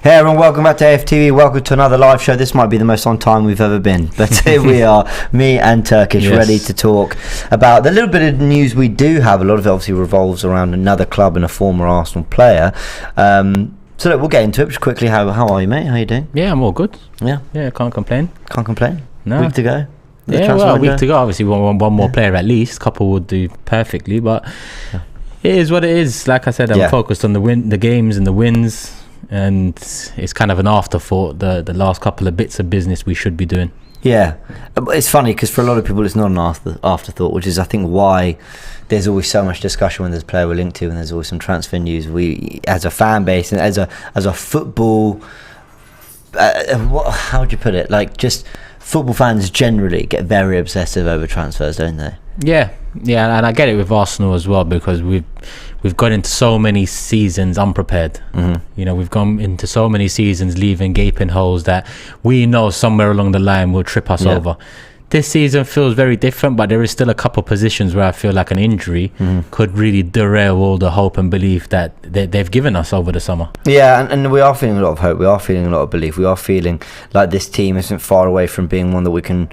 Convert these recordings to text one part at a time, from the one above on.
Hey everyone, welcome back to AFTV. Welcome to another live show. This might be the most on time we've ever been, but here we are, me and Turkish, ready to talk about the little bit of news we do have. A lot of it obviously revolves around another club and a former Arsenal player. So look, we'll get into it just quickly. How are you, mate? How are you doing? Yeah, I'm all good. Yeah, can't complain. Can't complain. No. Week to go. Yeah, well, a week to go. Obviously, one more player at least. Couple would do perfectly, but it is what it is. Like I said, I'm focused on the games and the wins. And it's kind of an afterthought, the last couple of bits of business we should be doing. Yeah, it's funny because for a lot of people it's not an afterthought, which is I think why there's always so much discussion when there's a player we're linked to and there's always some transfer news. We, as a fan base and as a football, how would you put it? Like, just football fans generally get very obsessive over transfers, don't they? Yeah, and I get it with Arsenal as well, because we've gone into so many seasons unprepared. You know, we've gone into so many seasons leaving gaping holes that we know somewhere along the line will trip us over. This season feels very different, but there is still a couple positions where I feel like an injury could really derail all the hope and belief that they've given us over the summer. Yeah, and we are feeling a lot of hope. We are feeling a lot of belief. We are feeling like this team isn't far away from being one that we can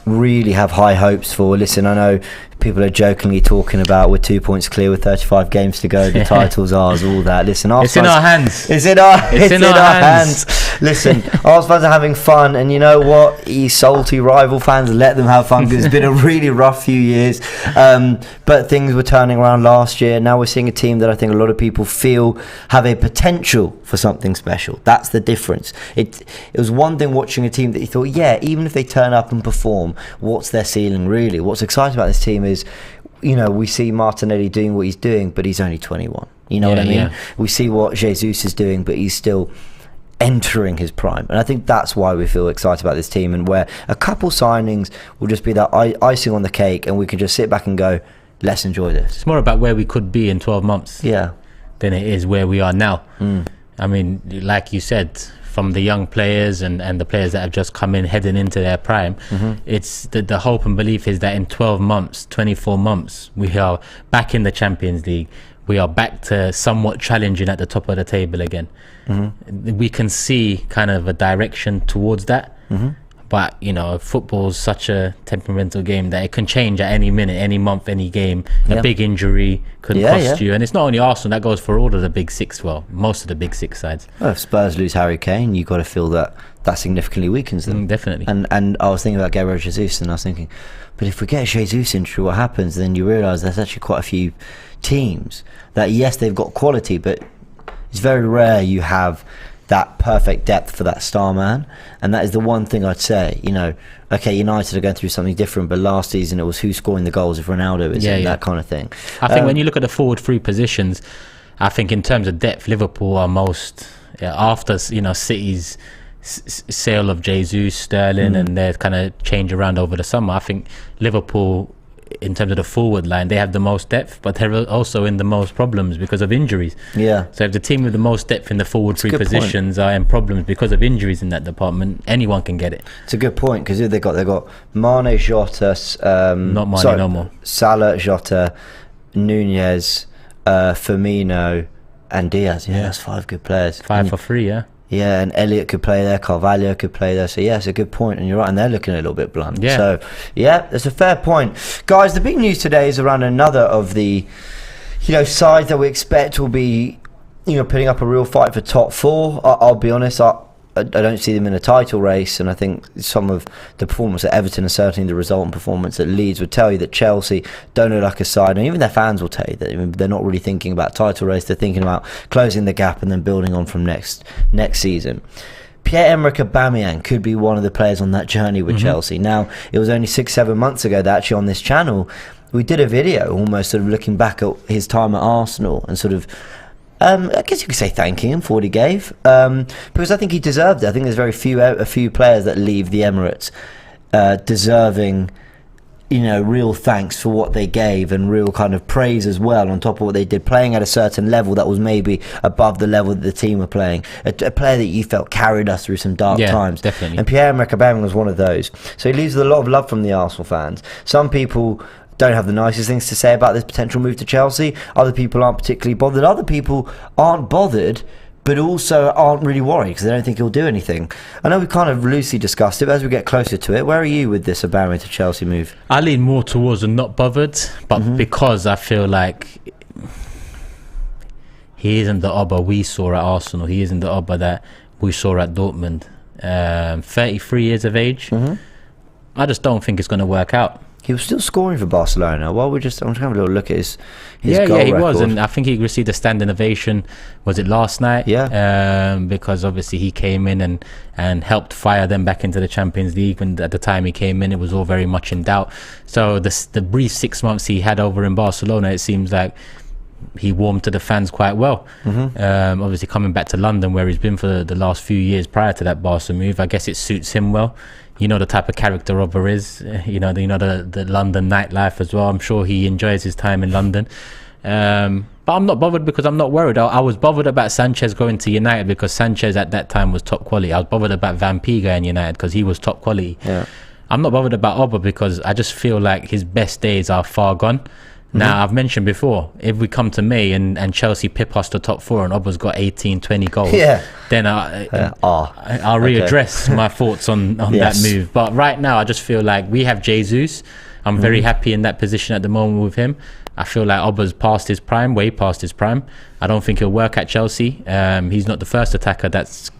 really have high hopes for. Listen, I know people are jokingly talking about we're 2 points clear with 35 games to go, the title's ours, all that. Listen, it's in our hands. It's in our hands. Listen, Arsenal fans are having fun, and you know what? You salty rival fans, let them have fun, because it's been a really rough few years. But things were turning around last year. Now we're seeing a team that I think a lot of people feel have a potential for something special. That's the difference. It was one thing watching a team that you thought, yeah, even if they turn up and perform, what's their ceiling really? What's exciting about this team is, you know, we see Martinelli doing what he's doing, but he's only 21. You know what I mean? Yeah. We see what Jesus is doing, but he's still entering his prime, and I think that's why we feel excited about this team, and where a couple signings will just be that icing on the cake, and we can just sit back and go, let's enjoy this. It's more about where we could be in 12 months than it is where we are now. I mean, like you said, from the young players and the players that have just come in heading into their prime, it's the hope and belief is that in 12 months, 24 months, we are back in the Champions League. We are back to somewhat challenging at the top of the table again. We can see kind of a direction towards that. But, you know, football's such a temperamental game that it can change at any minute, any month, any game. A big injury could cost you. And it's not only Arsenal, that goes for all of the big six, well, most of the big six sides. Well, if Spurs lose Harry Kane, you've got to feel that significantly weakens them. Definitely. And I was thinking about Gabriel Jesus, and I was thinking, but if we get Jesus injury, what happens? Then you realise there's actually quite a few teams that, yes, they've got quality, but it's very rare you have that perfect depth for that star man. And that is the one thing I'd say, you know, okay, United are going through something different, but last season it was who's scoring the goals if Ronaldo is that kind of thing. I think when you look at the forward three positions, I think in terms of depth, Liverpool are most, after, you know, City's sale of Jesus, Sterling, and their kind of change around over the summer, I think Liverpool, in terms of the forward line, they have the most depth, but they're also in the most problems because of injuries. So if the team with the most depth in the forward three positions are in problems because of injuries in that department, anyone can get it. It's a good point, because they've got Mane, Jota, not Mane no more, Salah, Jota, Nunez, Firmino and Diaz. That's 5 good players. 5 for 3, Yeah, and Elliott could play there, Carvalho could play there. So, yeah, it's a good point, and you're right, and they're looking a little bit blunt. So, yeah, that's a fair point. Guys, the big news today is around another of the, you know, sides that we expect will be, you know, putting up a real fight for top 4. I'll be honest, I don't see them in a title race, and I think some of the performance at Everton and certainly the resultant performance at Leeds would tell you that Chelsea don't look like a side, and even their fans will tell you that they're not really thinking about title race. They're thinking about closing the gap and then building on from next season. Pierre-Emerick Aubameyang could be one of the players on that journey with Chelsea. Now, it was only 6-7 months ago that actually on this channel we did a video almost sort of looking back at his time at Arsenal and sort of I guess you could say thanking him for what he gave, because I think he deserved it. I think there's a few players that leave the Emirates deserving, you know, real thanks for what they gave and real kind of praise as well on top of what they did, playing at a certain level that was maybe above the level that the team were playing. A player that you felt carried us through some dark times. Definitely. And Pierre-Emerick Aubameyang was one of those. So he leaves with a lot of love from the Arsenal fans. Some people don't have the nicest things to say about this potential move to Chelsea. Other people aren't particularly bothered. Other people aren't bothered but also aren't really worried because they don't think he'll do anything. I know we kind of loosely discussed it, but as we get closer to it, where are you with this Aubameyang to Chelsea move? I lean more towards a not bothered, but because I feel like he isn't the Auba we saw at Arsenal. He isn't the Auba that we saw at Dortmund. 33 years of age. I just don't think it's going to work out. He was still scoring for Barcelona. Well, I'm just having a little look at his goal he record. was, and I think he received a standing ovation. Was it last night? Yeah. Because obviously he came in and helped fire them back into the Champions League. And at the time he came in, it was all very much in doubt. So the brief 6 months he had over in Barcelona, it seems like he warmed to the fans quite well. Obviously coming back to London, where he's been for the last few years prior to that Barca move, I guess it suits him well. You know the type of character Auba is. You know the London nightlife as well. I'm sure he enjoys his time in London. But I'm not bothered because I'm not worried. I was bothered about Sanchez going to United because Sanchez at that time was top quality. I was bothered about Van Peega in United because he was top quality. I'm not bothered about Auba because I just feel like his best days are far gone. Now, I've mentioned before, if we come to May and Chelsea pip us to top 4 and Auba's got 18, 20 goals, then I'll readdress my thoughts on that move. But right now, I just feel like we have Jesus. I'm very happy in that position at the moment with him. I feel like Auba's past his prime, way past his prime. I don't think he'll work at Chelsea. He's not the first attacker that's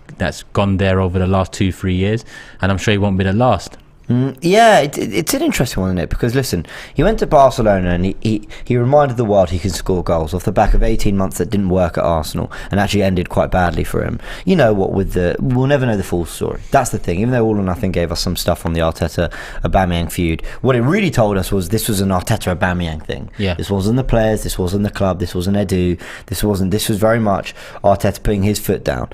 gone there over the last 2-3 years, and I'm sure he won't be the last. It's an interesting one, isn't it? Because listen, he went to Barcelona and he reminded the world he can score goals off the back of 18 months that didn't work at Arsenal and actually ended quite badly for him. You know what, we'll never know the full story. That's the thing. Even though All or Nothing gave us some stuff on the Arteta-Aubameyang feud, what it really told us was this was an Arteta-Aubameyang thing. This wasn't the players, this wasn't the club, this wasn't Edu, this was very much Arteta putting his foot down.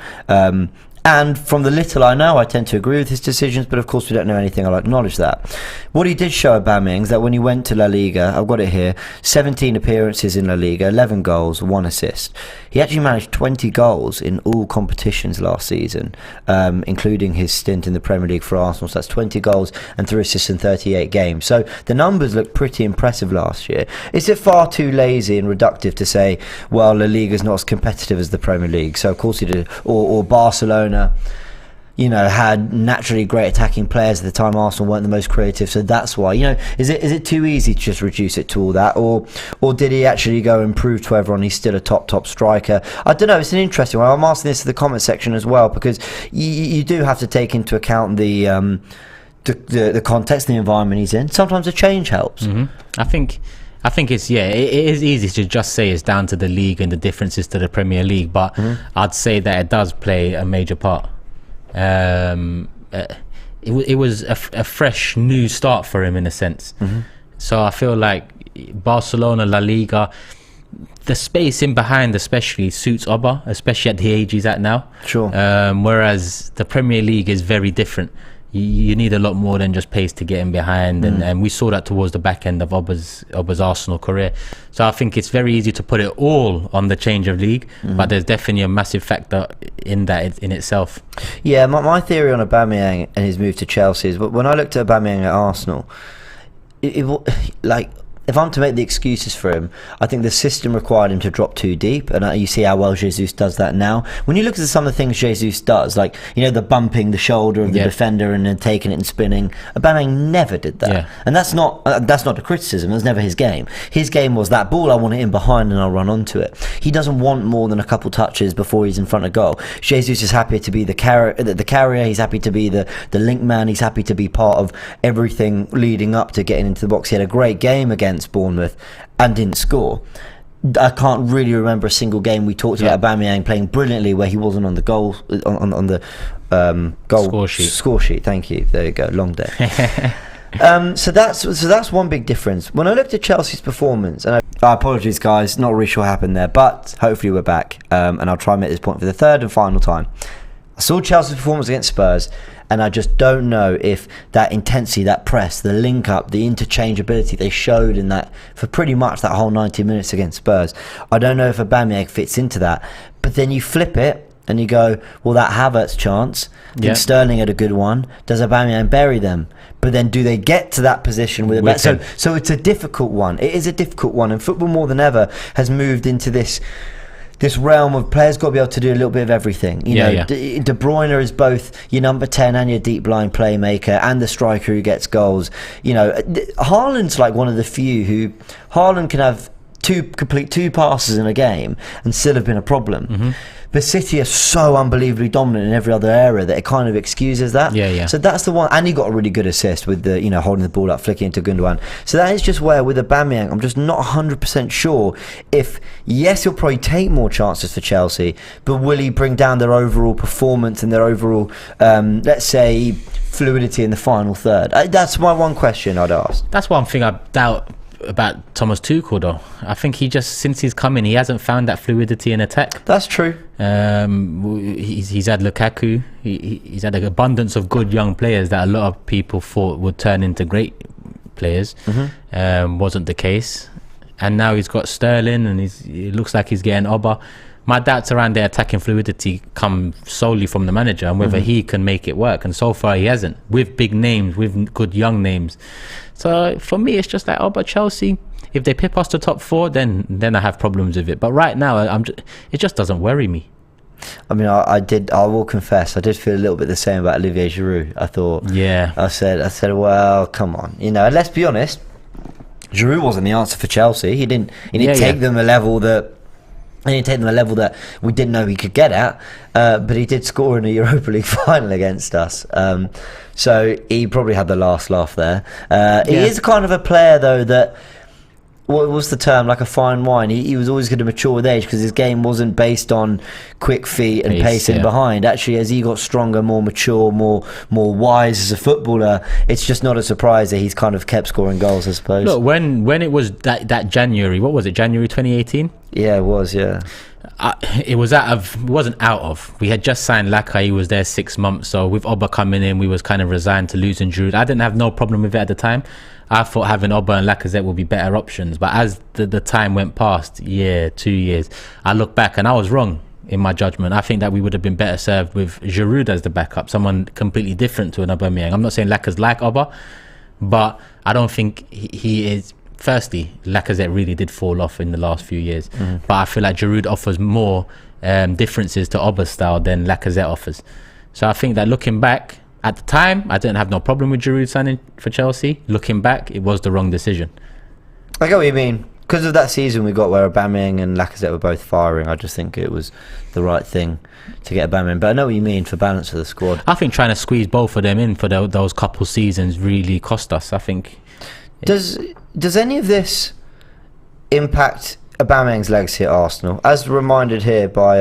And from the little I know, I tend to agree with his decisions, but of course we don't know anything. I'll acknowledge that. What he did show Aubameyang is that when he went to La Liga, I've got it here, 17 appearances in La Liga, 11 goals, 1 assist. He actually managed 20 goals in all competitions last season, including his stint in the Premier League for Arsenal. So that's 20 goals and 3 assists in 38 games. So the numbers look pretty impressive last year. Is it far too lazy and reductive to say, well, La Liga is not as competitive as the Premier League? So of course he did, or Barcelona, you know, had naturally great attacking players at the time. Arsenal weren't the most creative, so that's why. You know, is it too easy to just reduce it to all that, or did he actually go and prove to everyone he's still a top striker? I don't know. It's an interesting one. I'm asking this to the comment section as well because you do have to take into account the context, the environment he's in. Sometimes a change helps. I think it's it is easy to just say it's down to the league and the differences to the Premier League, but I'd say that it does play a major part. It was a fresh new start for him in a sense. So I feel like Barcelona, La Liga, the space in behind especially suits Auba, especially at the age he's at now. Whereas the Premier League is very different. You need a lot more than just pace to get in behind, and we saw that towards the back end of Auba's Arsenal career. So I think it's very easy to put it all on the change of league, but there's definitely a massive factor in that in itself. Yeah, my theory on Aubameyang and his move to Chelsea is, when I looked at Aubameyang at Arsenal, if I'm to make the excuses for him, I think the system required him to drop too deep, and you see how well Jesus does that now. When you look at some of the things Jesus does, like, you know, the bumping the shoulder of the defender and then taking it and spinning, Aubameyang never did that. And that's not a criticism. That's never his game. His game was that ball, I want it in behind and I'll run onto it. He doesn't want more than a couple touches before he's in front of goal. Jesus is happy to be the carrier. He's happy to be the link man. He's happy to be part of everything leading up to getting into the box. He had a great game against Bournemouth and didn't score. I can't really remember a single game we talked about Aubameyang playing brilliantly where he wasn't on the goal on the goal score sheet. Thank you. There you go. Long day. So that's one big difference. When I looked at Chelsea's performance, and apologies guys, not really sure what happened there, but hopefully we're back, and I'll try and make this point for the third and final time. I saw Chelsea's performance against Spurs, and I just don't know if that intensity, that press, the link up, the interchangeability they showed in that for pretty much that whole 90 minutes against Spurs, I don't know if Aubameyang fits into that. But then you flip it and you go, well, that Havertz chance, did Sterling had a good one, does Aubameyang bury them? But then do they get to that position with a so it's a difficult one. It is a difficult one, and football more than ever has moved into this this realm of players got to be able to do a little bit of everything. You know, De Bruyne is both your number 10 and your deep line playmaker and the striker who gets goals. You know, Haaland's like one of the few who Haaland can have complete two passes in a game and still have been a problem. But City are so unbelievably dominant in every other area that it kind of excuses that. So that's the one, and he got a really good assist with the, you know, holding the ball up, flicking into Gundogan. So that is just where with Aubameyang, I'm just not 100% sure if, yes, he'll probably take more chances for Chelsea, but will he bring down their overall performance and their overall, let's say, fluidity in the final third? That's my one question I'd ask. That's one thing I doubt about Thomas Tuchel, though. I think he just, since he's come in, he hasn't found that fluidity in attack. That's true. He's had Lukaku. He's had an abundance of good young players that a lot of people thought would turn into great players. Wasn't the case. And now he's got Sterling, and it looks like he's getting Auba. My doubts around their attacking fluidity come solely from the manager and whether he can make it work. And so far he hasn't, with big names, with good young names. So for me, it's just like, but Chelsea, if they pip us to top 4, then I have problems with it. But right now, it just doesn't worry me. I mean, I will confess, I did feel a little bit the same about Olivier Giroud. I thought, I said, well, come on, you know. And let's be honest, Giroud wasn't the answer for Chelsea. He didn't take them a level that. He didn't take them a level that we didn't know he could get at, but he did score in the Europa League final against us. So he probably had the last laugh there. He is kind of a player, though, that, what was the term, like a fine wine. He was always going to mature with age because his game wasn't based on quick feet and pacing behind. Actually, as he got stronger, more mature, more wise as a footballer, it's just not a surprise that he's kind of kept scoring goals, I suppose. Look, when it was that January, what was it, January 2018? Yeah, it was, it wasn't out of. We had just signed Laka. He was there 6 months. So with Auba coming in, we was kind of resigned to losing Giroud. I didn't have no problem with it at the time. I thought having Auba and Lacazette would be better options. But as the time went past, 2 years, I look back and I was wrong in my judgment. I think that we would have been better served with Giroud as the backup, someone completely different to an Aubameyang. I'm not saying Laka's like Auba, but I don't think he is. Firstly, Lacazette really did fall off in the last few years, but I feel like Giroud offers more differences to Auba's style than Lacazette offers. So I think that looking back, at the time, I didn't have no problem with Giroud signing for Chelsea. Looking back, it was the wrong decision. I get what you mean. Because of that season we got where Aubameyang and Lacazette were both firing, I just think it was the right thing to get Aubameyang. But I know what you mean for balance of the squad. I think trying to squeeze both of them in for those couple seasons really cost us, I think. Does any of this impact Aubameyang's legacy at Arsenal? As reminded here by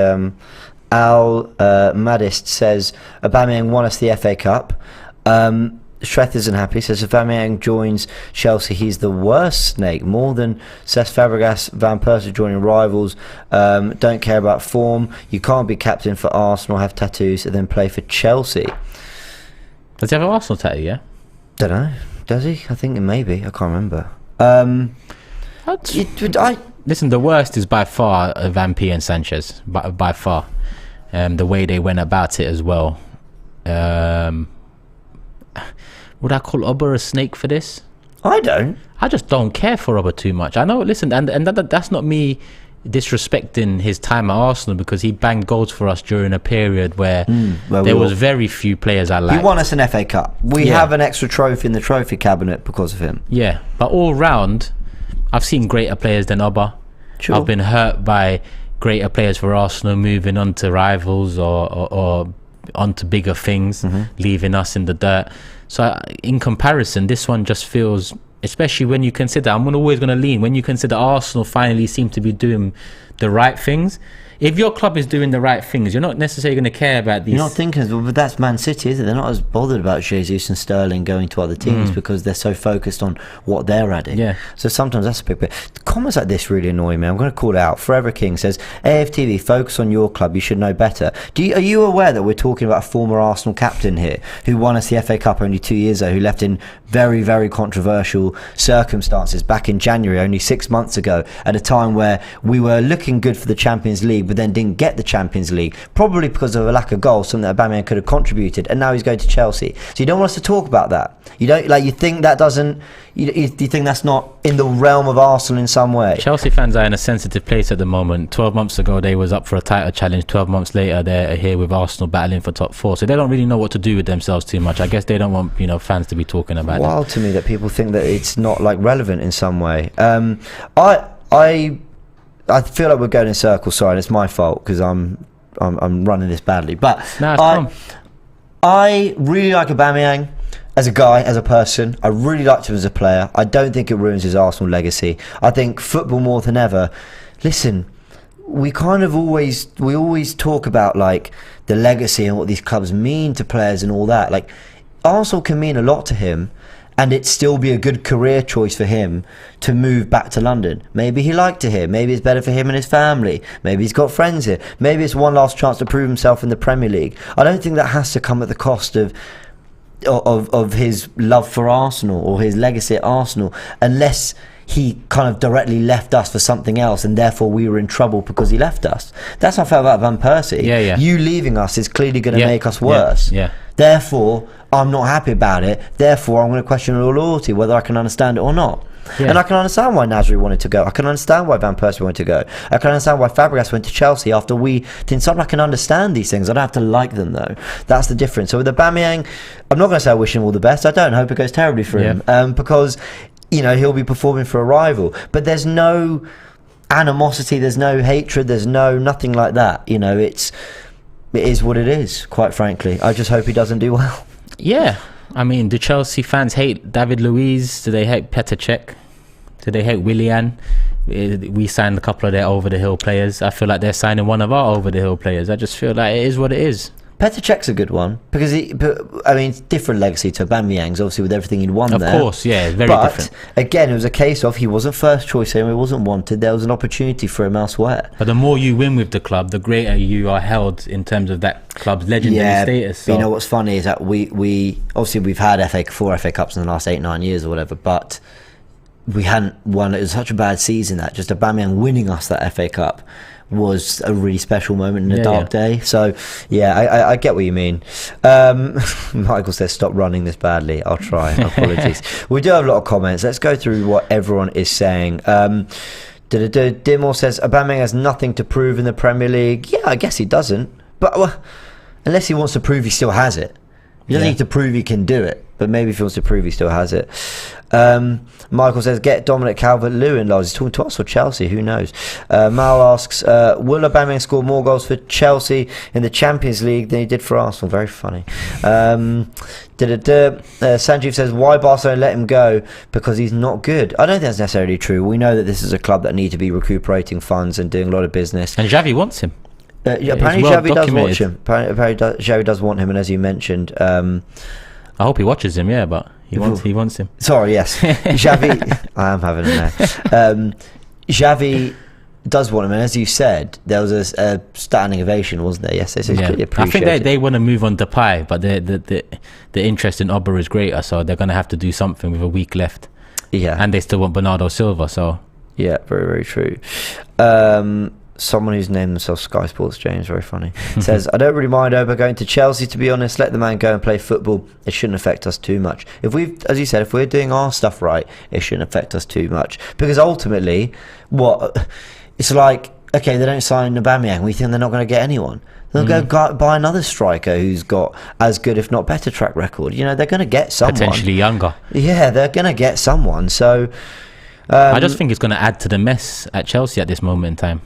Al Madist, says Aubameyang won us the FA Cup. Shreth isn't happy, says if Aubameyang joins Chelsea, he's the worst snake, more than Cesc Fabregas, Van Persie joining rivals. Don't care about form. You can't be captain for Arsenal, have tattoos, and then play for Chelsea. Does he have an Arsenal tattoo, yeah? Don't know. Does he? I think maybe. I can't remember. Listen, the worst is by far Van P and Sanchez, by far. The way they went about it as well. Would I call Auba a snake for this? I don't. I just don't care for Auba too much. I know, listen, and that's not me disrespecting his time at Arsenal, because he banged goals for us during a period where there was very few players I liked. He won us an FA Cup. We have an extra trophy in the trophy cabinet because of him. Yeah, but all round, I've seen greater players than Auba. Sure. I've been hurt by greater players for Arsenal moving on to rivals or onto bigger things, leaving us in the dirt. So in comparison, this one just feels, especially when you consider, I'm always going to lean, when you consider Arsenal finally seem to be doing the right things. If your club is doing the right things, you're not necessarily going to care about these. You're not thinking, but that's Man City, is it? They're not as bothered about Jesus and Sterling going to other teams because they're so focused on what they're adding. Yeah. So sometimes that's a big bit. Comments like this really annoy me. I'm going to call it out. Forever King says, AFTV, focus on your club. You should know better. Are you aware that we're talking about a former Arsenal captain here who won us the FA Cup only 2 years ago, who left in very, very controversial unusual circumstances back in January, only 6 months ago, at a time where we were looking good for the Champions League, but then didn't get the Champions League, probably because of a lack of goals, something that Aubameyang could have contributed, and now he's going to Chelsea. So you don't want us to talk about that. You don't, like, you think that doesn't, you think that's not in the realm of Arsenal in some way? Chelsea fans are in a sensitive place at the moment. 12 months ago they was up for a title challenge. 12 months later they're here with Arsenal battling for top 4, so they don't really know what to do with themselves too much. I guess they don't want, you know, fans to be talking about it. Wild to me that people think that it's not, like, relevant in some way. I feel like we're going in circles. Sorry, and it's my fault because I'm running this badly, but I really like Aubameyang as a guy, as a person. I really liked him as a player. I don't think it ruins his Arsenal legacy. I think football more than ever. Listen, we always talk about, like, the legacy and what these clubs mean to players and all that. Like, Arsenal can mean a lot to him, and it'd still be a good career choice for him to move back to London. Maybe he liked it here. Maybe it's better for him and his family. Maybe he's got friends here. Maybe it's one last chance to prove himself in the Premier League. I don't think that has to come at the cost of his love for Arsenal or his legacy at Arsenal, unless he kind of directly left us for something else and therefore we were in trouble because he left us. That's how I felt about Van Persie. Yeah. You leaving us is clearly going to make us worse. Yeah. Therefore, I'm not happy about it. Therefore, I'm going to question your loyalty, whether I can understand it or not. Yeah. And I can understand why Nasri wanted to go. I can understand why Van Persie wanted to go. I can understand why Fabregas went to Chelsea after we didn't stop. I can understand these things. I don't have to like them, though. That's the difference. So with Aubameyang, I'm not going to say I wish him all the best. I don't. I hope it goes terribly for him. Because, you know, he'll be performing for a rival. But there's no animosity. There's no hatred. There's nothing like that. You know, it is what it is, quite frankly. I just hope he doesn't do well. Yeah. I mean, do Chelsea fans hate David Luiz? Do they hate Petr Cech? Do they hate Willian? We signed a couple of their over-the-hill players. I feel like they're signing one of our over-the-hill players. I just feel like it is what it is. Petr Cech's a good one because it's different legacy to Aubameyang's, obviously, with everything he'd won there. Of course, yeah, very different. Again, it was a case of he wasn't first choice and he wasn't wanted. There was an opportunity for him elsewhere. But the more you win with the club, the greater you are held in terms of that club's legendary status. So. You know what's funny is that we obviously we've had 4 FA Cups in the last 8-9 years or whatever, but we hadn't won. It was such a bad season that just Aubameyang winning us that FA Cup was a really special moment in a dark day. So I get what you mean. Michael says stop running this badly. I'll try. Apologies. We do have a lot of comments. Let's go through what everyone is saying. Dimore says Aubameyang has nothing to prove in the Premier League. Yeah, I guess he doesn't, but unless he wants to prove he still has it. He doesn't need to prove he can do it, but maybe if he wants to prove he still has it. Michael says, get Dominic Calvert-Lewin. He's talking to us or Chelsea, who knows? Mal asks, will Aubameyang score more goals for Chelsea in the Champions League than he did for Arsenal? Very funny. Sanjeev says, why Barcelona let him go? Because he's not good. I don't think that's necessarily true. We know that this is a club that need to be recuperating funds and doing a lot of business. And Xavi wants him. Apparently Xavi does watch him. Apparently Xavi does want him, and as you mentioned, I hope he watches him. Yeah, but he wants him. Sorry, yes, Xavi. I am having him there. Xavi does want him, and as you said, there was a standing ovation, wasn't there? Yes, it's really appreciated. I think they want to move on Depay, but the interest in Auba is greater, so they're going to have to do something with a week left. Yeah, and they still want Bernardo Silva. So yeah, very, very true. Someone who's named themselves Sky Sports James, very funny, says, I don't really mind Auba going to Chelsea, to be honest. Let the man go and play football. It shouldn't affect us too much. As you said, if we're doing our stuff right, it shouldn't affect us too much. Because ultimately, it's like, okay, they don't sign Aubameyang. We think they're not going to get anyone. They'll go buy another striker who's got as good, if not better, track record. You know, they're going to get someone. Potentially younger. Yeah, they're going to get someone. So I just think it's going to add to the mess at Chelsea at this moment in time.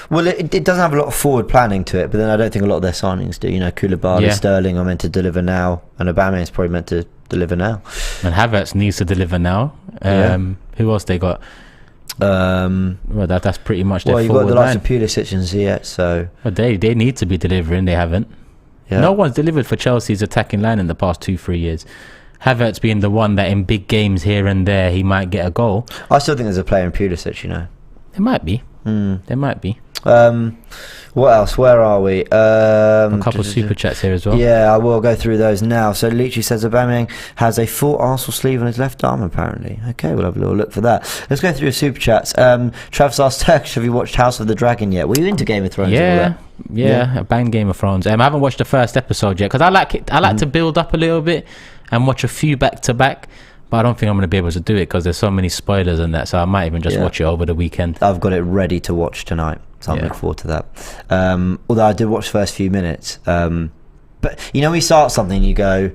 Well, it doesn't have a lot of forward planning to it, but then I don't think a lot of their signings do. You know, Koulibaly, Sterling are meant to deliver now, and Aubameyang is probably meant to deliver now. And Havertz needs to deliver now. Who else they got? Well, that's pretty much their forward line. Well, you've got the likes of Pulisic and Ziyech, so... Well, they need to be delivering, they haven't. Yeah. No one's delivered for Chelsea's attacking line in the past 2-3 years. Havertz being the one that in big games here and there, he might get a goal. I still think there's a player in Pulisic, you know. There might be. There might be. What else? Where are we? A couple of super chats here as well. Yeah, I will go through those now. So Leachy says Aubameyang has a full Arsenal sleeve on his left arm, apparently. Okay, we'll have a little look for that. Let's go through the super chats. Travis asked Turkish, have you watched House of the Dragon yet? Were you into Game of Thrones? Yeah, a bang Game of Thrones. I haven't watched the first episode yet because I like it. I like to build up a little bit and watch a few back to back. But I don't think I'm going to be able to do it because there's so many spoilers in that. So I might even just watch it over the weekend. I've got it ready to watch tonight. So I'm looking forward to that. Although I did watch the first few minutes. But you know, we start something, you go,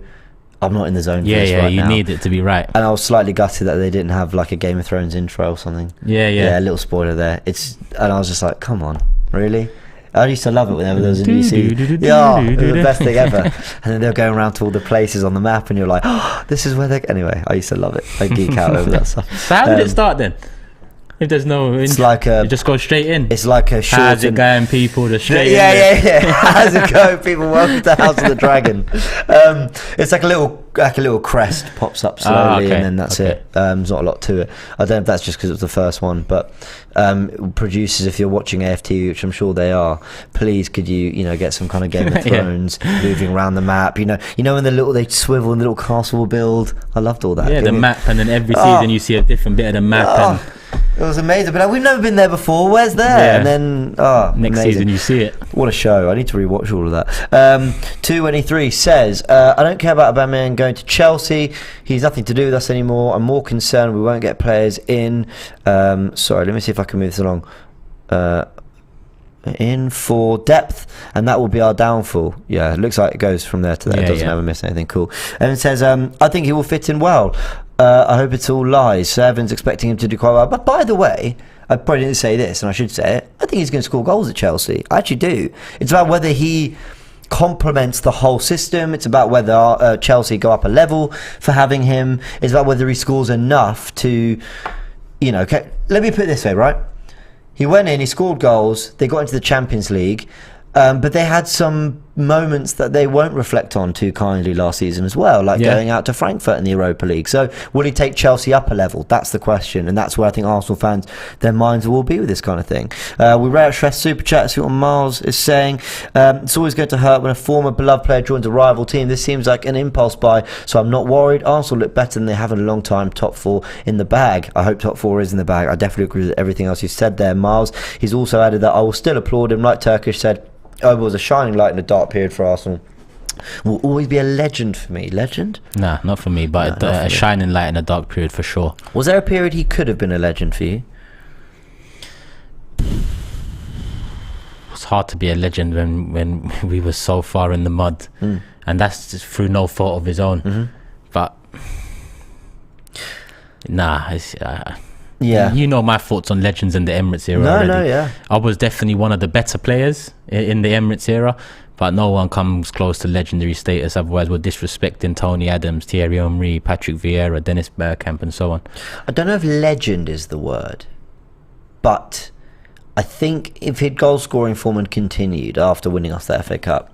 I'm not in the zone for this right now. You need it to be right. And I was slightly gutted that they didn't have like a Game of Thrones intro or something. Yeah, a little spoiler there. And I was just like, come on, really? I used to love it whenever there was a new season. Yeah, it was the best thing ever. And then they were going around to all the places on the map, and you're like, oh, this is where they're... Anyway, I used to love it. I geek out over that stuff. So how did it start then? If there's no... It's like a... You just go straight in. It's like a short... How's it going, people? The straight in. Yeah. How's it going, people? Welcome to House of the Dragon. It's like a little crest pops up slowly, and then that's it. There's not a lot to it. I don't know if that's just because it was the first one, but producers, if you're watching AFTV, which I'm sure they are, please could you get some kind of Game of Thrones moving around the map. You know when they swivel and the little castle will build. I loved all that. Yeah, the map, and then every season you see a different bit of the map. It was amazing, but we've never been there before. Where's there? And then next season you see it. What a show! I need to rewatch all of that. 223 says, "I don't care about Aubameyang going to Chelsea. He's nothing to do with us anymore. I'm more concerned we won't get players in. Sorry, let me see if I can move this along. In for depth, and that will be our downfall." Yeah, it looks like it goes from there to there. It doesn't ever miss anything. Cool. And it says, "I think he will fit in well. I hope it's all lies. So Evan's expecting him to do quite well. But by the way, I probably didn't say this, and I should say it. I think he's going to score goals at Chelsea. I actually do. It's about whether he complements the whole system. It's about whether Chelsea go up a level for having him. It's about whether he scores enough to, okay, let me put it this way, right? He went in, he scored goals, they got into the Champions League, but they had some moments that they won't reflect on too kindly last season as well, like going out to Frankfurt in the Europa League. So will he take Chelsea up a level? That's the question, and that's where I think Arsenal fans, their minds will be with this kind of thing. We read out Shrest Super Chat, see what Miles is saying. It's always going to hurt when a former beloved player joins a rival team. This seems like an impulse buy, so I'm not worried. Arsenal look better than they have in a long time. Top 4 in the bag. I hope top 4 is in the bag. I definitely agree with everything else you said there, Miles. He's also added that I will still applaud him, like Turkish said. Auba was a shining light in a dark period for Arsenal. Will always be a legend for me. Legend? Nah, not for me, but a shining light in a dark period for sure. Was there a period he could have been a legend for you? It's hard to be a legend when we were so far in the mud, and that's just through no fault of his own. But nah, it's... you know my thoughts on legends in the Emirates era already. I was definitely one of the better players in the Emirates era, but no one comes close to legendary status. Otherwise we're disrespecting Tony Adams, Thierry Henry, Patrick Vieira, Dennis Bergkamp and so on. I don't know if legend is the word, but I think if his goal scoring form had continued after winning us the FA Cup,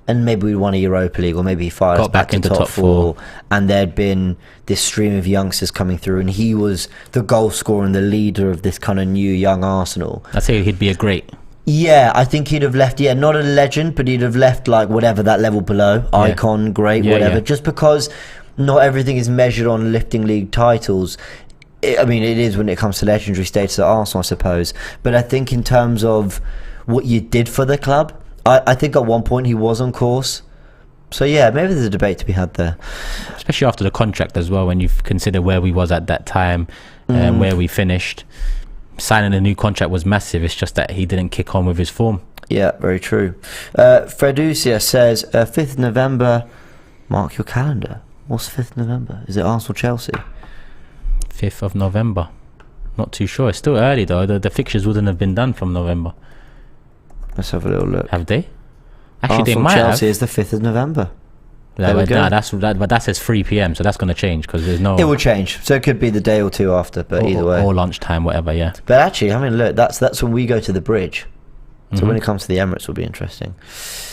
and maybe we won a Europa League, or maybe he fired us back into top 4, and there'd been this stream of youngsters coming through, and he was the goal scorer and the leader of this kind of new young Arsenal. I'd say he'd be a great. Yeah, I think he'd have left, not a legend, but he'd have left like whatever that level below, icon, great, whatever, just because not everything is measured on lifting league titles. I mean, it is when it comes to legendary status at Arsenal, I suppose, but I think in terms of what you did for the club, I think at one point he was on course. So yeah, maybe there's a debate to be had there. Especially after the contract as well, when you consider where we was at that time and where we finished. Signing a new contract was massive. It's just that he didn't kick on with his form. Yeah, very true. Freducia says, 5th November, mark your calendar. What's 5th November? Is it Arsenal-Chelsea? 5th of November. Not too sure. It's still early though. The fixtures wouldn't have been done from November. Let's have a little look. Have they? Actually, Arsenal they might Chelsea have. is the 5th of November. But that says 3 p.m, so that's going to change because there's no... It will change. So it could be the day or two after, but either way. Or lunchtime, whatever, yeah. But actually, I mean, look, that's when we go to the bridge. So when it comes to the Emirates, will be interesting.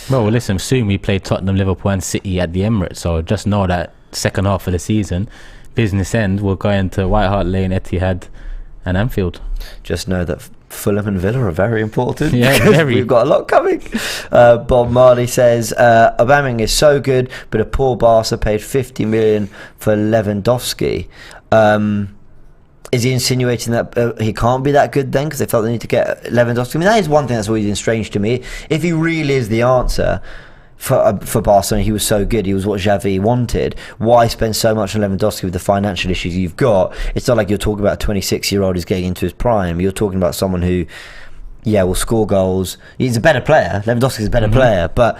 Well, listen, soon we play Tottenham, Liverpool and City at the Emirates, so just know that second half of the season, business end, we'll go into White Hart Lane, Etihad and Anfield. Just know that Fulham and Villa are very important. Yeah, very. We've got a lot coming. Bob Marley says Aubameyang is so good, but a poor Barca paid 50 million for Lewandowski. Is he insinuating that he can't be that good then because they felt they need to get Lewandowski? I mean, that is one thing that's always been strange to me. If he really is the answer for Barcelona, he was so good, he was what Xavi wanted, why spend so much on Lewandowski with the financial issues you've got? It's not like you're talking about a 26-year-old who's getting into his prime. You're talking about someone who, will score goals. He's a better player. Lewandowski's a better player, but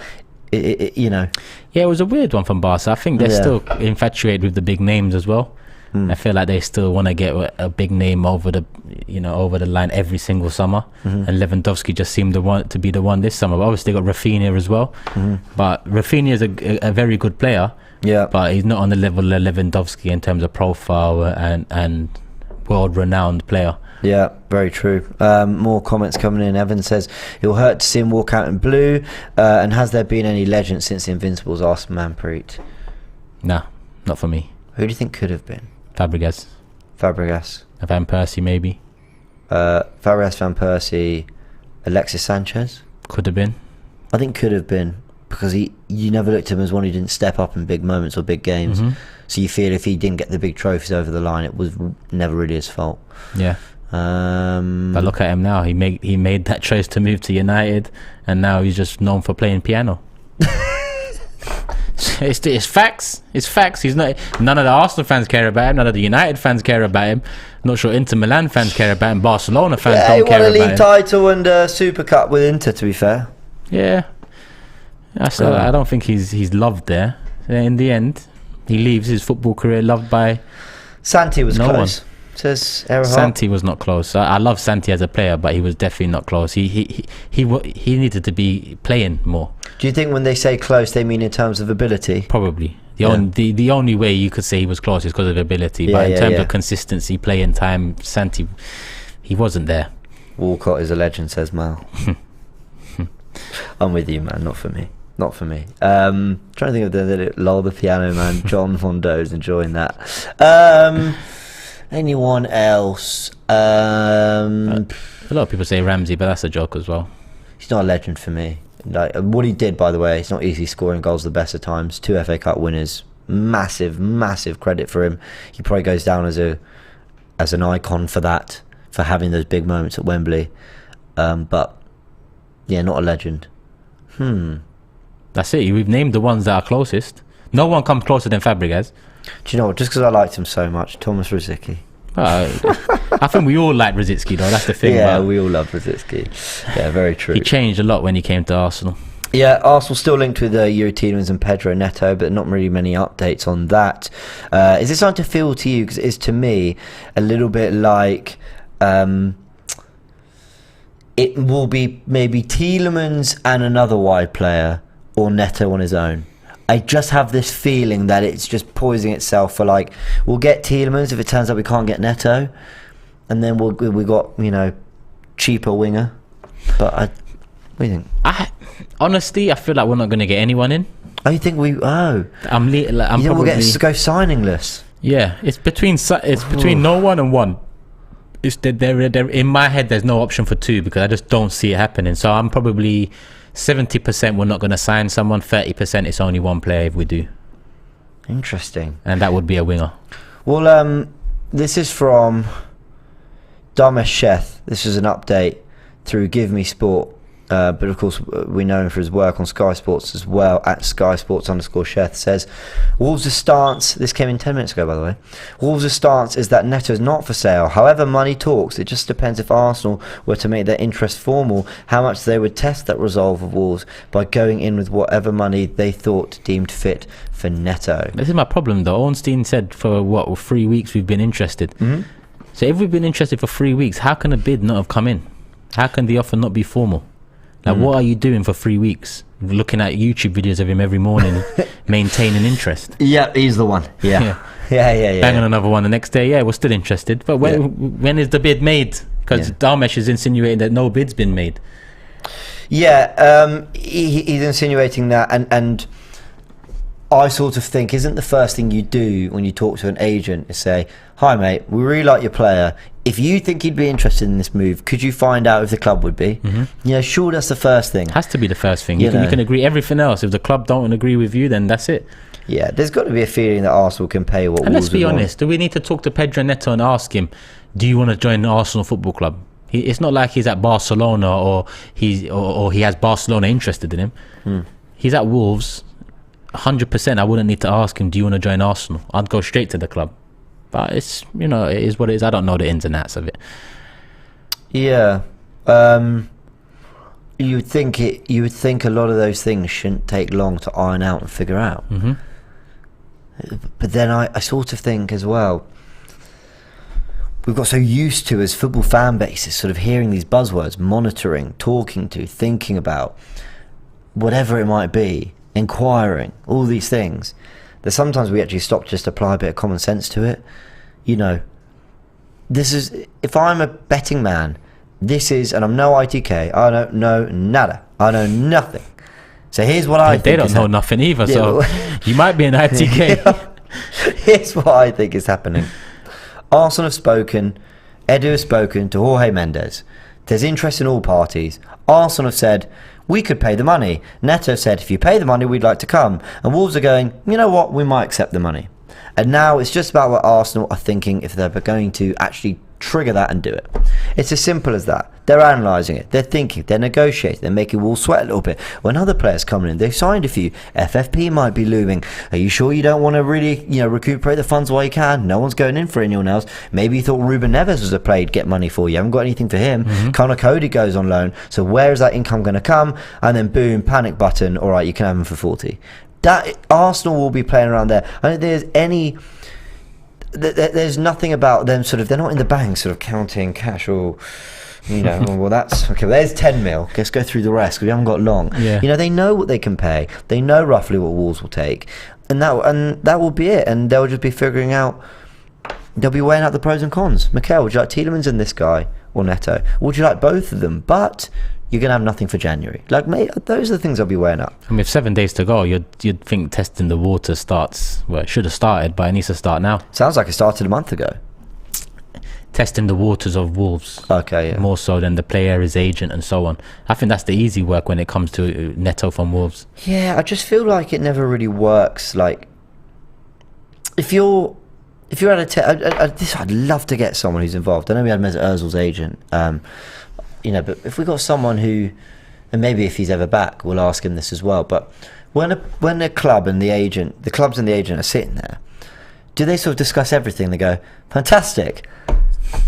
you know. Yeah, it was a weird one from Barca. I think they're still infatuated with the big names as well. I feel like they still want to get a big name over the line every single summer, and Lewandowski just seemed to be the one this summer. But obviously, they got Rafinha as well, but Rafinha is a very good player. Yeah, but he's not on the level of Lewandowski in terms of profile and world-renowned player. Yeah, very true. More comments coming in. Evan says it'll hurt to see him walk out in blue. And has there been any legend since the Invincibles? Asked Manpreet. Nah, not for me. Who do you think could have been? Fabregas. Van Persie, maybe. Fabregas, Van Persie, Alexis Sanchez. Could have been. I think could have been, because you never looked at him as one who didn't step up in big moments or big games. So you feel if he didn't get the big trophies over the line, it was never really his fault. Yeah. But look at him now. He made that choice to move to United, and now he's just known for playing piano. It's facts. It's facts. He's not. None of the Arsenal fans care about him. None of the United fans care about him. Not sure Inter Milan fans care about him. Barcelona fans don't care about him. He won a league title and a Super Cup with Inter, to be fair. Yeah. So I don't think he's loved there. In the end, he leaves his football career loved by Santi was no close. one. Says Erhard. Santi was not close. I love Santi as a player, but he was definitely not close. He needed to be playing more. Do you think when they say close, they mean in terms of ability? Probably. The only way you could say he was close is because of ability. But in terms of consistency, playing time, Santi, he wasn't there. Walcott is a legend, says Mal. I'm with you, man. Not for me. Not for me. Trying to think of the Lol the Piano Man. John Fondo's enjoying that. Anyone else? A lot of people say Ramsey, but that's a joke as well. He's not a legend for me. Like what he did, by the way, it's not easy scoring goals the best of times. 2 FA Cup winners, massive credit for him. He probably goes down as an icon for that, for having those big moments at Wembley. But yeah, not a legend. That's it. We've named the ones that are closest. No one comes closer than Fabregas. Do you know what? Just because I liked him so much, Thomas Rosicky. I think we all like Rosicky, though. That's the thing. Yeah, we all love Rosicky. Yeah, very true. He changed a lot when he came to Arsenal. Yeah, Arsenal still linked with Yuri Tielemans and Pedro Neto, but not really many updates on that. Is it starting to feel to you, because it is to me, a little bit like it will be maybe Tielemans and another wide player, or Neto on his own? I just have this feeling that it's just poising itself for, like, we'll get Tielemans if it turns out we can't get Neto, and then we got, cheaper winger. But what do you think? Honestly, I feel like we're not going to get anyone in. Oh, you think we? Oh, I'm probably. We'll get to go signingless. Yeah, it's between no one and one. It's there in my head. There's no option for 2 because I just don't see it happening. So I'm probably 70% we're not going to sign someone. 30% it's only one player if we do. Interesting. And that would be a winger. Well, this is from Damesh Sheth. This is an update through Give Me Sport. But of course, we know him for his work on Sky Sports as well, at Sky Sports_Sheth says, Wolves' stance, this came in 10 minutes ago, by the way. Wolves' stance is that Neto is not for sale. However, money talks. It just depends if Arsenal were to make their interest formal, how much they would test that resolve of Wolves by going in with whatever money they thought deemed fit for Neto. This is my problem, though. Ornstein said for 3 weeks we've been interested. So if we've been interested for 3 weeks, how can a bid not have come in? How can the offer not be formal? Like, what are you doing for 3 weeks? Looking at YouTube videos of him every morning, maintaining interest. Yeah, he's the one. Yeah. Bang on another one the next day. Yeah, we're still interested. But when is the bid made? Because Damesh is insinuating that no bid's been made. Yeah, he's insinuating that, and I sort of think, isn't the first thing you do when you talk to an agent is say, hi mate, we really like your player. If you think he'd be interested in this move, could you find out if the club would be? Yeah, sure, that's the first thing. Has to be the first thing. You can agree everything else. If the club don't agree with you, then that's it. Yeah, there's got to be a feeling that Arsenal can pay what. And let's be honest, do we need to talk to Pedro Neto and ask him, do you want to join the Arsenal Football Club? It's not like he's at Barcelona or he has Barcelona interested in him. He's at Wolves. 100%. I wouldn't need to ask him, do you want to join Arsenal? I'd go straight to the club. But it's, it is what it is. I don't know the ins and outs of it. Yeah. You would think a lot of those things shouldn't take long to iron out and figure out. But then I sort of think as well, we've got so used to, as football fan bases, sort of hearing these buzzwords, monitoring, talking to, thinking about, whatever it might be, inquiring, all these things, that sometimes we actually stop to just apply a bit of common sense to it. This is, if I'm a betting man, this is, and I'm no ITK, I don't know nada, I know nothing. So here's what I think. They don't know nothing either, so you might be an ITK. Here's what I think is happening. Arsenal have spoken, Edu has spoken to Jorge Mendes. There's interest in all parties. Arsenal have said, we could pay the money. Neto said, if you pay the money, we'd like to come. And Wolves are going, you know what, we might accept the money. And now it's just about what Arsenal are thinking, if they're going to actually trigger that and do it. It's as simple as that. They're analysing it, they're thinking, they're negotiating, they're making Wolves sweat a little bit. When other players come in, they've signed a few. FFP might be looming. Are you sure you don't want to really recuperate the funds while you can? No one's going in for anyone else. Maybe you thought Ruben Neves was a player to get money for. You haven't got anything for him. Connor Cody goes on loan, so where is that income going to come? And then boom, panic button, alright, you can have him for 40. That Arsenal will be playing around there. I don't think there's nothing about them sort of, they're not in the bank sort of counting cash or well, that's okay, there's 10 mil, let's go through the rest because we haven't got long. They know what they can pay, they know roughly what Wolves will take, and that will be it, and they'll just be figuring out, they'll be weighing out the pros and cons. Mikel, would you like Tielemans and this guy or Neto? Or would you like both of them? But you're going to have nothing for January. Like, mate, those are the things I'll be weighing up. I mean, with 7 days to go, you'd think testing the water starts, well, it should have started, but it needs to start now. Sounds like it started a month ago. Testing the waters of Wolves. Okay, yeah. More so than the player, his agent, and so on. I think that's the easy work when it comes to Neto from Wolves. Yeah, I just feel like it never really works. Like, if you're at I'd love to get someone who's involved. I know we had Mesut Ozil's agent, but if we got someone who, and maybe if he's ever back, we'll ask him this as well. But when the clubs and the agent are sitting there, do they sort of discuss everything? They go, fantastic,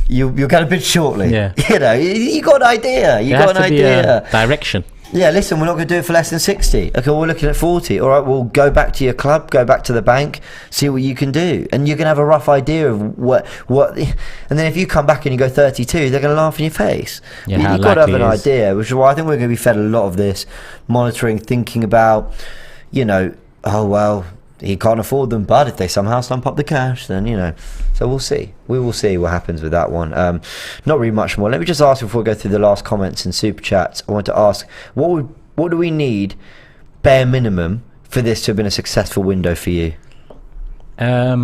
you'll get a bid shortly. Yeah. You got an idea. You got an idea. Direction. Yeah, listen, we're not going to do it for less than 60. Okay, we're looking at 40. All right, well, go back to your club, go back to the bank, see what you can do. And you're going to have a rough idea of what. And then if you come back and you go 32, they're going to laugh in your face. You've got to have an idea, which is why I think we're going to be fed a lot of this monitoring, thinking about, oh, well, he can't afford them, but if they somehow stump up the cash, then, So we'll see. We will see what happens with that one. Not really much more. Let me just ask before we go through the last comments and super chats. I want to ask, what do we need, bare minimum, for this to have been a successful window for you? Bare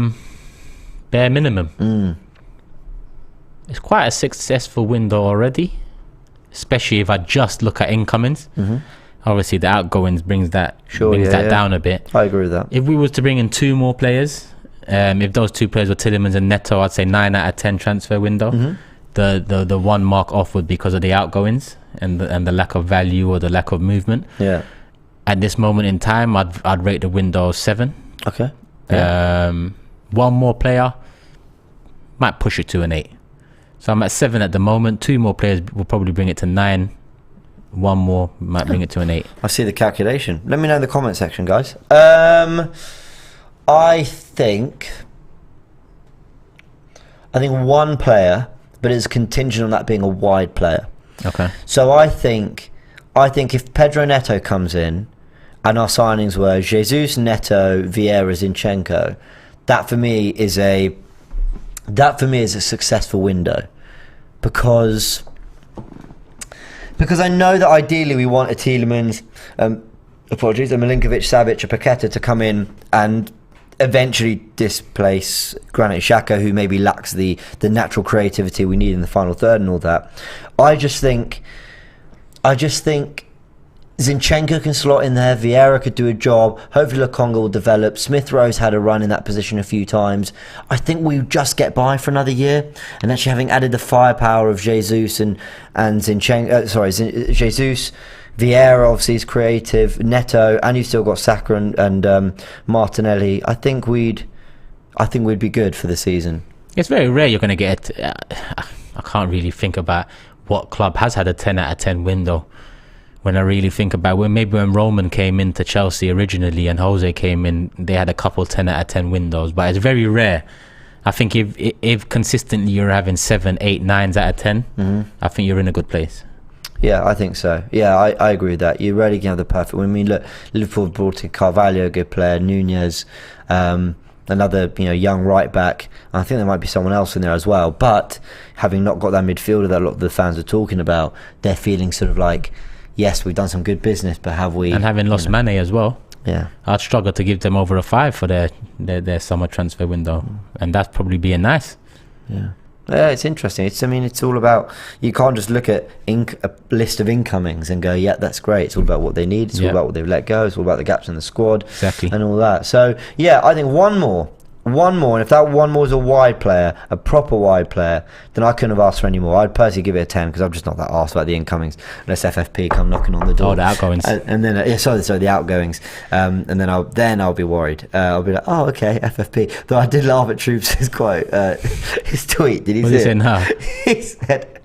minimum. It's quite a successful window already, especially if I just look at incomings. Obviously, the outgoings brings that down a bit. I agree with that. If we was to bring in 2 more players, if those 2 players were Tielemans and Neto, I'd say 9 out of 10 transfer window. The one mark off would be because of the outgoings and the lack of value or the lack of movement. Yeah. At this moment in time, I'd rate the window 7. Okay. Yeah. 1 more player might push it to an 8. So I'm at 7 at the moment. 2 more players will probably bring it to 9. 1 more might bring it to an 8. I see the calculation. Let me know in the comment section, guys. I think 1 player, but it's contingent on that being a wide player. Okay. So I think if Pedro Neto comes in and our signings were Jesus, Neto, Vieira, Zinchenko, that for me is a successful window, because I know that ideally we want a Tielemans, apologies, a Milinkovic, Savic, a Paqueta to come in and eventually displace Granit Xhaka, who maybe lacks the natural creativity we need in the final third and all that. I just think Zinchenko can slot in there, Vieira could do a job, hopefully Lokonga will develop, Smith Rowe's had a run in that position a few times. I think we just get by for another year, and actually having added the firepower of Jesus and Zinchenko, Jesus, Vieira obviously is creative, Neto, and you've still got Saka and Martinelli. I think we'd be good for the season. It's very rare you're going to get I can't really think about what club has had a 10 out of 10 window. When I really think about when Roman came into Chelsea originally and Jose came in, they had a couple 10 out of 10 windows, but it's very rare. I think if consistently you're having 7, 8, 9s out of 10, I think you're in a good place. Yeah, I think so. Yeah, I agree with that. You rarely can have the perfect. I mean, look, Liverpool brought in Carvalho, good player, Nunez, another young right back. I think there might be someone else in there as well. But having not got that midfielder that a lot of the fans are talking about, they're feeling sort of like, yes, we've done some good business, but have we? And having lost Mane as well. Yeah, I'd struggle to give them over a 5 for their summer transfer window, and that's probably being nice. Yeah. Yeah, it's interesting. It's all about, you can't just look at a list of incomings and go, yeah, that's great. It's all about what they need. It's all about what they've let go. It's all about the gaps in the squad. Exactly. And all that. So, yeah, I think one more. And if that one more is a wide player, a proper wide player, then I couldn't have asked for any more. I'd personally give it a 10 because I'm just not that arsed about the incomings unless FFP come knocking on the door. Oh, the outgoings. And then, the outgoings. And then I'll be worried. I'll be like, oh, okay, FFP. Though I did laugh at Troops' quote, his tweet. Did he say it? He said,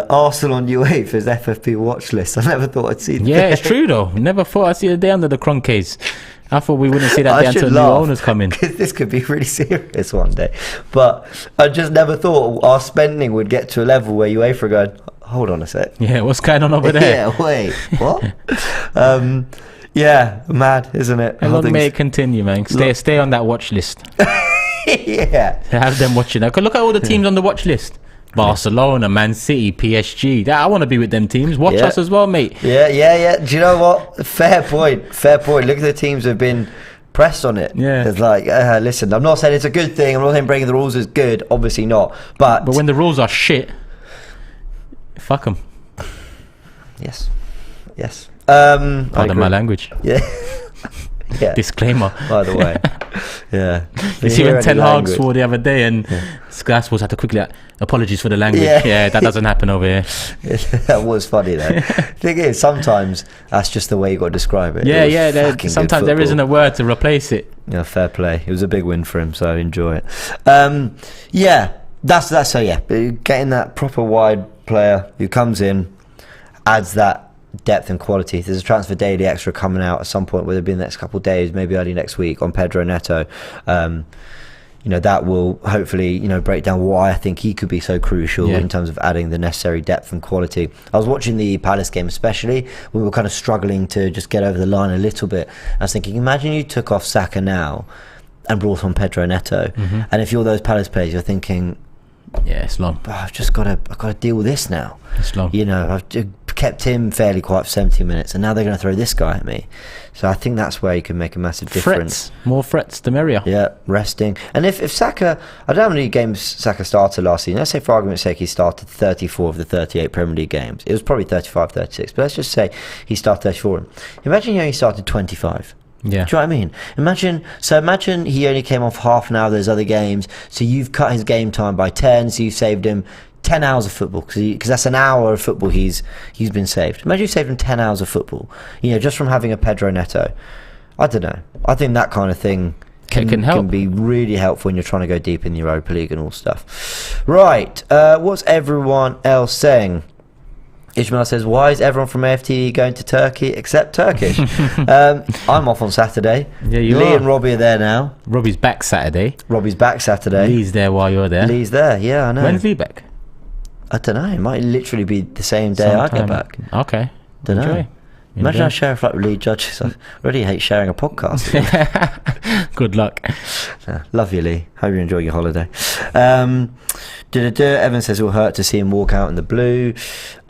Arsenal on UEFA's FFP watch list. I never thought I'd see that. Yeah, it's true though. Never thought I'd see the day under the Kroenkes. I thought we wouldn't see that day until new owners come in. Because this could be really serious one day. But I just never thought our spending would get to a level where UEFA are going, hold on a sec. Yeah, what's going on over there? Yeah, wait, what? Yeah, mad, isn't it? How long may it continue, man? Stay on that watch list. Yeah. Have them watching that. Look at all the teams on the watch list. Barcelona, Man City, PSG. I want to be with them teams. Watch us as well, mate. Yeah. Do you know what? Fair point. Look at the teams who've been pressed on it. Yeah. It's like, listen, I'm not saying it's a good thing. I'm not saying breaking the rules is good. Obviously not. But when the rules are shit, fuck them. Yes. Pardon my language. Yeah. Yeah. Disclaimer. By the way. Yeah. You see when Ten Hag swore the other day and Sky Sports had to quickly apologies for the language. Yeah, that doesn't happen over here. That was funny though. Thing is, sometimes that's just the way you got to describe it. Yeah. Sometimes there isn't a word to replace it. Yeah, fair play. It was a big win for him, so I enjoy it. That's so yeah. Getting that proper wide player who comes in, adds that depth and quality. There's a transfer daily extra coming out at some point, whether it be in the next couple of days, maybe early next week, on Pedro Neto. That will hopefully break down why I think he could be so crucial in terms of adding the necessary depth and quality. I was watching the Palace game especially. We were kind of struggling to just get over the line a little bit. I was thinking, imagine you took off Saka now and brought on Pedro Neto, and if you're those Palace players, you're thinking, yeah, it's long. I've got to deal with this now. It's long. I've kept him fairly quiet for 70 minutes, and now they're going to throw this guy at me. So I think that's where you can make a massive difference. More threats, the merrier. Yeah, resting. And if Saka, I don't know how many games Saka started last season. Let's say, for argument's sake, he started 34 of the 38 Premier League games. It was probably 35, 36, but let's just say he started 34. Imagine he started 25. Yeah. Do you know what I mean? Imagine he only came off half an hour of those other games, so you've cut his game time by 10, so you've saved him 10 hours of football, because that's an hour of football he's been saved. Imagine you saved him 10 hours of football, just from having a Pedro Neto. I don't know. I think that kind of thing can be really helpful when you're trying to go deep in the Europa League and all stuff. Right, what's everyone else saying? Ishmael says, why is everyone from AFTV going to Turkey except Turkish? I'm off on Saturday. Yeah, you Lee are. and Robbie are there now. Robbie's back Saturday. Lee's there while you're there. Lee's there, yeah, I know. When's Lee back? I don't know. It might literally be the same day I get back. Okay. Don't know. Imagine I share a flight with Lee Judges. I already hate sharing a podcast. Good luck. Love you, Lee. Hope you enjoy your holiday. Evan says it will hurt to see him walk out in the blue.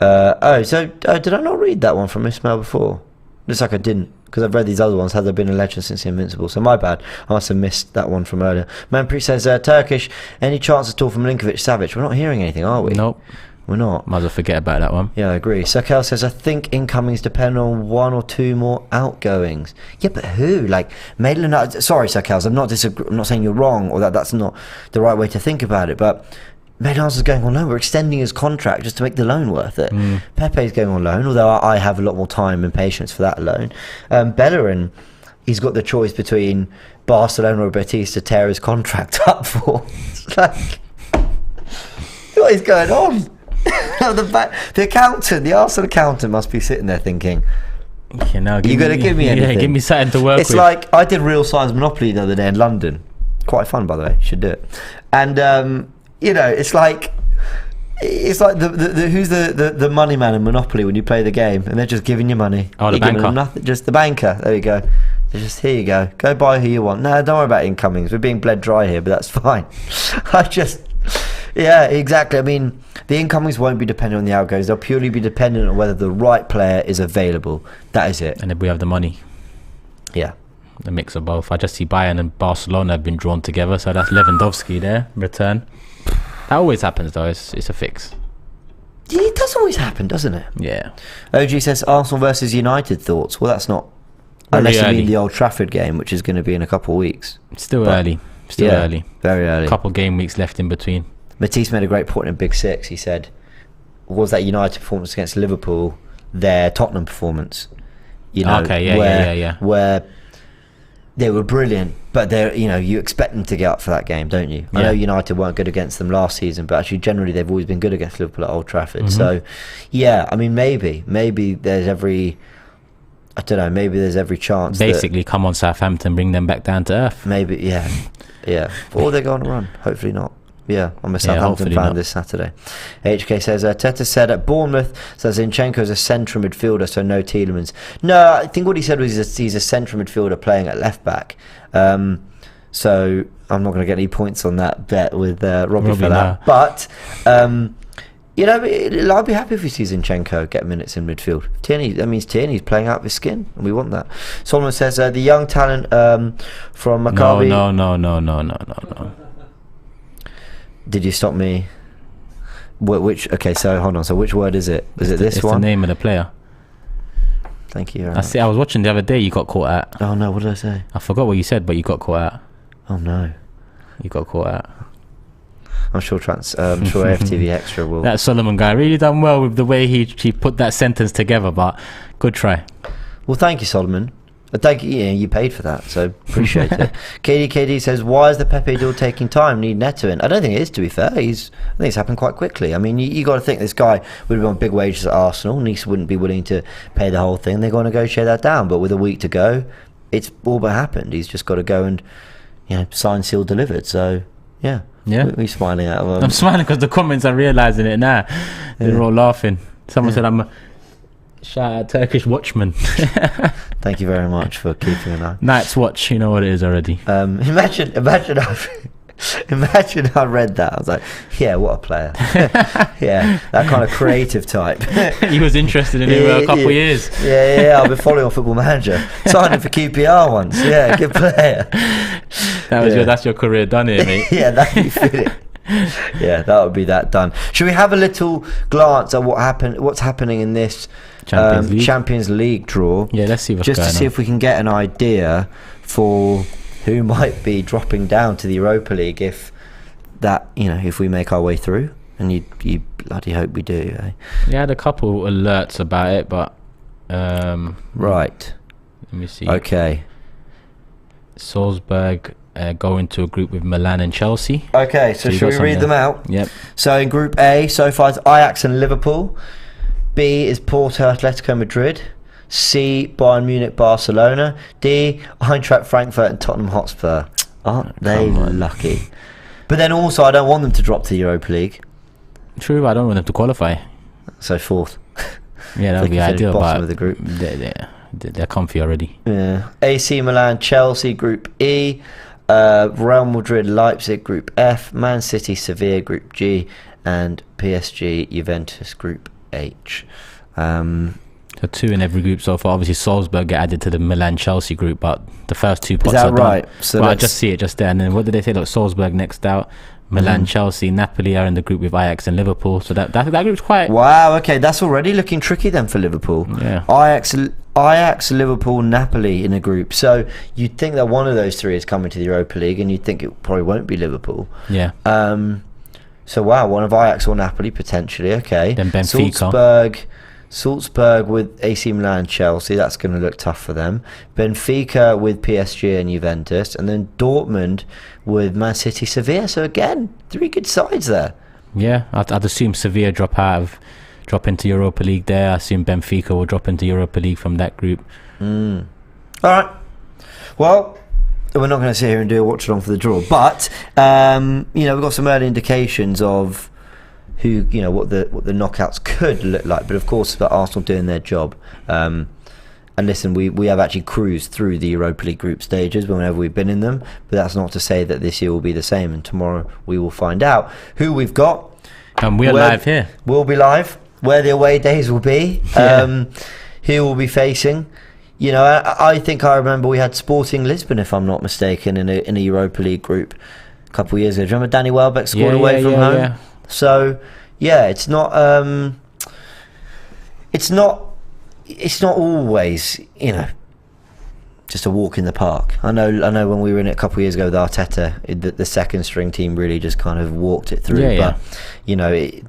Did I not read that one from Ismail before? Looks like I didn't, because I've read these other ones. Has there been a legend since the Invincible? So my bad. I must have missed that one from earlier. Manpreet says, Turkish, any chance at all from Milinkovic-Savic? We're not hearing anything, are we? Nope. We're not. Might as well forget about that one. Yeah, I agree. Sakel says, I think incomings depend on 1 or 2 more outgoings. Yeah, but who? Like, Maitland... Sorry, Sakel, I'm not saying you're wrong, or that's not the right way to think about it, but... Maitland-Niles is going on loan. We're extending his contract just to make the loan worth it. Pepe's going on loan, although I have a lot more time and patience for that loan. Bellerin, he's got the choice between Barcelona or Betis to tear his contract up for. It's like, what is going on? The Arsenal accountant must be sitting there thinking, you're going to give me anything. Yeah, give me something to work with. It's like, I did Real Size Monopoly the other day in London. Quite fun, by the way. You should do it. And... it's like the who's the money man in Monopoly when you play the game, and they're just giving you money. Oh, the banker. Nothing, just the banker. There you go. They're just, here you go buy who you want. No, don't worry about incomings. We're being bled dry here, but that's fine. Yeah, exactly. I mean, the incomings won't be dependent on the outgoings. They'll purely be dependent on whether the right player is available. That is it. And if we have the money. Yeah. The mix of both. I just see Bayern and Barcelona have been drawn together, so that's Lewandowski there, return. That always happens though, it's a fix. Yeah, it does always happen, doesn't it? Yeah. OG says Arsenal versus United thoughts. Well, that's not... Unless you mean the Old Trafford game, which is going to be in a couple of weeks. Still early. Early. Very early. Couple game weeks left in between. Matisse made a great point in Big Six. He said, was that United performance against Liverpool their Tottenham performance? Where they were brilliant, but you expect them to get up for that game, don't you? I know United weren't good against them last season, but actually generally they've always been good against Liverpool at Old Trafford. So yeah, I mean, maybe there's every chance. Basically, come on Southampton, bring them back down to earth. Maybe, yeah. Or they go on a run. Hopefully not. Yeah, I'm a Southampton fan this Saturday. HK says, Teta said at Bournemouth, says Zinchenko's a central midfielder, so no Tielemans. No, I think what he said was he's a central midfielder playing at left back. So I'm not going to get any points on that bet with Robbie for that. But, I'd be happy if we see Zinchenko get minutes in midfield. That means Tierney's playing out of his skin, and we want that. Solomon says, the young talent from Maccabi... No. Did you stop me? Which? Okay, so hold on. So which word is it? Is it this one? It's the name of the player. Thank you. I see. I was watching the other day. You got caught out. Oh no! What did I say? I forgot what you said, but you got caught out. Oh no! You got caught out. I'm sure AFTV Extra will. That Solomon guy really done well with the way he put that sentence together. But good try. Well, thank you, Solomon. Thank you. Yeah, you paid for that, so appreciate it. KD says, why is the Pepe deal taking time? Need Neto in? I don't think it is, to be fair. I think it's happened quite quickly. I mean, you got to think this guy would have been on big wages at Arsenal. Nice wouldn't be willing to pay the whole thing. They're going to negotiate that down. But with a week to go, it's all but happened. He's just got to go and sign, seal, delivered. So yeah. We're smiling at him. I'm smiling because the comments are realising it now. They're all laughing. Someone said I'm a shout out Turkish watchman. Thank you very much for keeping an eye. Night's watch, you know what it is already. Imagine I read that. I was like, yeah, what a player. Yeah, that kind of creative type. He was interested in him a couple of years. Yeah, I've been following on Football Manager. Signed him for QPR once. Yeah, good player. That's your career done here, mate. Yeah, that'd be fitting. Yeah, that would be that done. Should we have a little glance at what's happening in this Champions League draw? Yeah, let's see what's going on. Just to see if we can get an idea for who might be dropping down to the Europa League if we make our way through, and you bloody hope we do. Eh? You had a couple alerts about it, but right. Let me see. Okay. Salzburg go into a group with Milan and Chelsea. Okay, so should we read them out? Yep. So in Group A, so far it's Ajax and Liverpool. B is Porto, Atletico Madrid. C, Bayern Munich, Barcelona. D, Eintracht Frankfurt and Tottenham Hotspur. Aren't they lucky? But then also, I don't want them to drop to the Europa League. True, but I don't want them to qualify. So fourth. Yeah, that would be ideal. Bottom of the group. They're comfy already. Yeah. AC Milan, Chelsea, Group E. Real Madrid, Leipzig, Group F. Man City, Sevilla, Group G. And PSG, Juventus, Group H. So 2 in every group so far. Obviously, Salzburg get added to the Milan-Chelsea group, but the first 2 pots are right? done. So I just see it just there. And then what did they say? Look, Salzburg next out. Milan, Chelsea, Napoli are in the group with Ajax and Liverpool. So that group's quite... Wow, okay. That's already looking tricky then for Liverpool. Yeah. Ajax, Liverpool, Napoli in a group. So you'd think that one of those 3 is coming to the Europa League, and you'd think it probably won't be Liverpool. Yeah. So wow, one of Ajax or Napoli potentially. Okay. Then Benfica. Salzburg with AC Milan and Chelsea. That's going to look tough for them. Benfica with PSG and Juventus, and then Dortmund with Man City, Sevilla. So again, 3 good sides there. Yeah, I'd assume Sevilla drop into Europa League there. I assume Benfica will drop into Europa League from that group. All right. Well, we're not going to sit here and do a watch along for the draw, but we've got some early indications of who, what the knockouts could look like. But of course, for Arsenal doing their job. And listen, we have actually cruised through the Europa League group stages whenever we've been in them, but that's not to say that this year will be the same. And tomorrow we will find out who we've got. And we're live here. We'll be live. Where the away days will be. Who will be facing. I think I remember we had Sporting Lisbon, if I'm not mistaken, in a Europa League group a couple of years ago. Do you remember Danny Welbeck scored away from home? Yeah. So it's not always just a walk in the park. I know when we were in it a couple of years ago with Arteta, the second string team really just kind of walked it through. But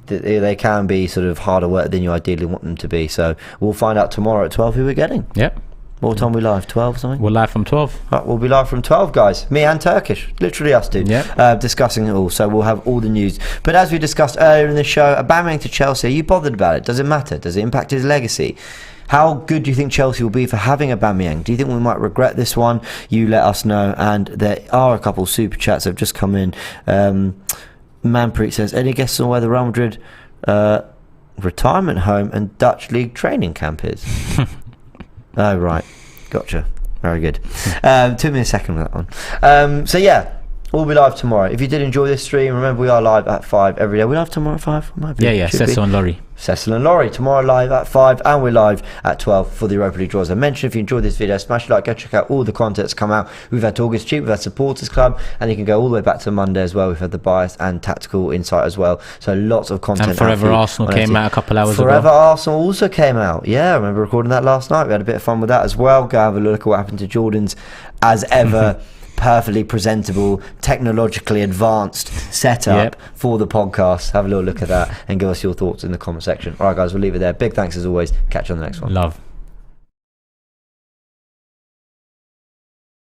they can be sort of harder work than you ideally want them to be. So we'll find out tomorrow at 12 who we're getting. Yep. What time are we live? 12 or something? We're live from 12. Right, we'll be live from 12, guys. Me and Turkish. Literally us two. Discussing it all. So we'll have all the news. But as we discussed earlier in the show, Aubameyang to Chelsea, are you bothered about it? Does it matter? Does it impact his legacy? How good do you think Chelsea will be for having Aubameyang? Do you think we might regret this one? You let us know. And there are a couple of super chats that have just come in. Manpreet says, any guesses on where the Real Madrid retirement home and Dutch league training camp is? Oh, right. Gotcha. Very good. Took me a second with that one. We'll be live tomorrow. If you did enjoy this stream, remember we are live at 5 every day. We're live tomorrow at 5? Cecil and Laurie. Cecil and Laurie tomorrow live at 5, and we're live at 12 for the Europa League draw. As I mentioned, if you enjoyed this video, smash a like, go check out all the content that's come out. We've had August Cheap, we've had Supporters Club, and you can go all the way back to Monday as well. We've had the bias and tactical insight as well. So lots of content. And Forever Arsenal came out a couple hours ago. Forever Arsenal also came out. Yeah, I remember recording that last night. We had a bit of fun with that as well. Go have a look at what happened to Jordan's, as ever, perfectly presentable, technologically advanced setup for the podcast. Have a little look at that and give us your thoughts in the comment section. All right, guys, we'll leave it there. Big thanks as always. Catch you on the next one. Love.